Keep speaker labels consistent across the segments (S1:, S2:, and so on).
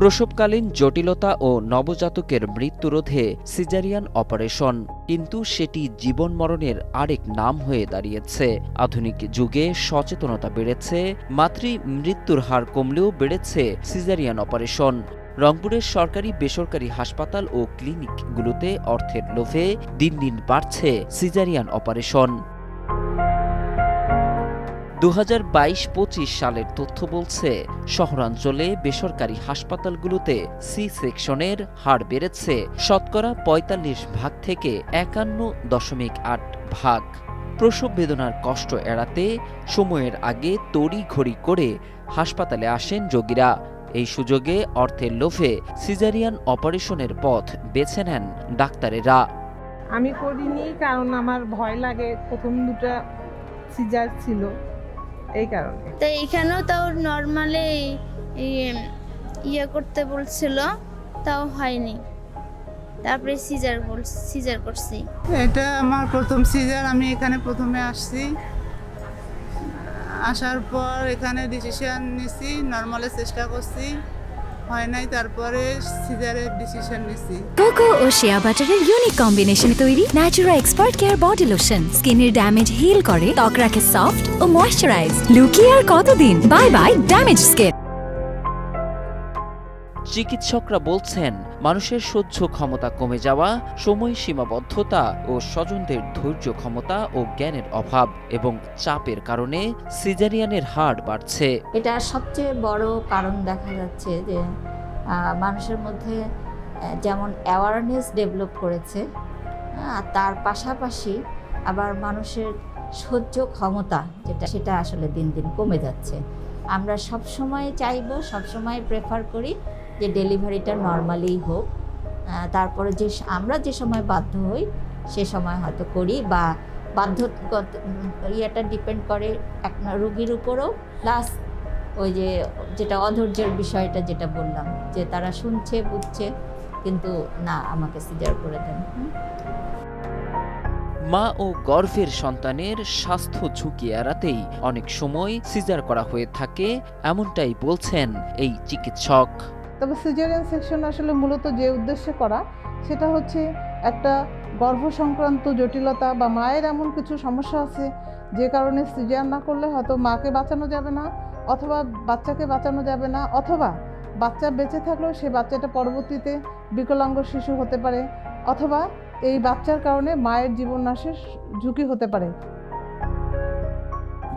S1: প্রসবকালীন জটিলতা ও নবজাতকের মৃত্যু রোধে সিজারিয়ান অপারেশন, কিন্তু সেটি জীবন মরণের আরেক নাম হয়ে দাঁড়িয়েছে। আধুনিক যুগে সচেতনতা বেড়েছে, মাতৃ মৃত্যুর হার কমলেও বেড়েছে সিজারিয়ান অপারেশন। রংপুরের সরকারি বেসরকারি হাসপাতাল ও ক্লিনিকগুলোতে অর্থের লোভে দিন দিন বাড়ছে সিজারিয়ান অপারেশন। 2022-25 সালের তথ্য বলছে, শহরাঞ্চলে বেসরকারি হাসপাতালগুলোতে সি সেকশনের হার বেড়েছে শতকরা ৪৫ ভাগ থেকে ৫১.৮ ভাগ। প্রসব বেদনার কষ্ট এড়াতে সময়ের আগে তড়িঘড়ি করে হাসপাতালে আসেন রোগীরা। এই সুযোগে অর্থের লোভে সিজারিয়ান অপারেশনের পথ বেছে নেন ডাক্তারেরা।
S2: আমি করিনি, কারণ আমার ভয় লাগে, প্রথম দুটো সিজার ছিল, এই কারণে।
S3: তো এখানেও তাও নর্মালি ইয়ে করতে বলছিল, তাও হয়নি। তারপরে সিজার করছি।
S4: এটা আমার প্রথম সিজার। আমি এখানে প্রথমে আসছি, আসার পর এখানে ডিসিশন নিছি, নর্মালের চেষ্টা করছি, হয় নাই, তারপরে সিজারের ডিসিশন নিছি।
S5: কোকো ও শিয়া বাটারের ইউনিক কম্বিনেশনে তৈরি Natura expert care body lotion স্কিনের ড্যামেজ হিল করে, ত্বক রাখে সফট ও ময়েশ্চারাইজ। লুকিয়ে আর কতদিন, বাই বাই ড্যামেজ স্কিন।
S1: চিকিৎসকরা বলছেন, মানুষের সহ্য ক্ষমতা কমে যাওয়া, সময় সীমাবদ্ধতা ও স্বজনদের ধৈর্য ক্ষমতা ও জ্ঞানের অভাব এবং চাপের কারণে সিজারিয়ানের হার বাড়ছে।
S6: এটা সবচেয়ে বড় কারণ দেখা যাচ্ছে যে মানুষের মধ্যে যেমন অ্যাওয়ারনেস ডেভেলপ করেছে, তার পাশাপাশি আবার মানুষের সহ্য ক্ষমতা সেটা আসলে দিন দিন কমে যাচ্ছে। আমরা সবসময় চাইবো, সবসময় প্রেফার করি যে ডেলিভারিটা নর্মালি হোক, তারপরে আমরা যে সময় বাধ্য হই সে সময় হয়তো করি, বা বাধ্যগত ইয়েটা ডিপেন্ড করে এক রোগীর উপরও, প্লাস ওই যেটা অধৈর্যের বিষয়টা যেটা বললাম, যে তারা শুনছে বুঝছে কিন্তু না, আমাকে সিজার করে দেন।
S1: মা ও গর্ভের সন্তানের স্বাস্থ্য ঝুঁকি এড়াতেই অনেক সময় সিজার করা হয়ে থাকে, এমনটাই বলছেন এই চিকিৎসক।
S2: তবে সিজারিয়ান সেকশন আসলে মূলত যে উদ্দেশ্যে করা, সেটা হচ্ছে একটা গর্ভ সংক্রান্ত জটিলতা বা মায়ের এমন কিছু সমস্যা আছে যে কারণে সিজার না করলে হয়তো মাকে বাঁচানো যাবে না, অথবা বাচ্চাকে বাঁচানো যাবে না, অথবা বাচ্চা বেঁচে থাকলেও সে বাচ্চাটা পরবর্তীতে বিকলাঙ্গ শিশু হতে পারে, অথবা এই বাচ্চার কারণে মায়ের জীবন নাশের ঝুঁকি হতে পারে।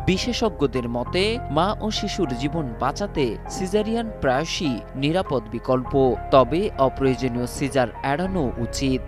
S1: বিশেষজ্ঞদের মতে, মা ও শিশুর জীবন বাঁচাতে সিজারিয়ান প্রায়শই নিরাপদ বিকল্প, তবে অপ্রয়োজনীয় সিজার এড়ানো উচিত।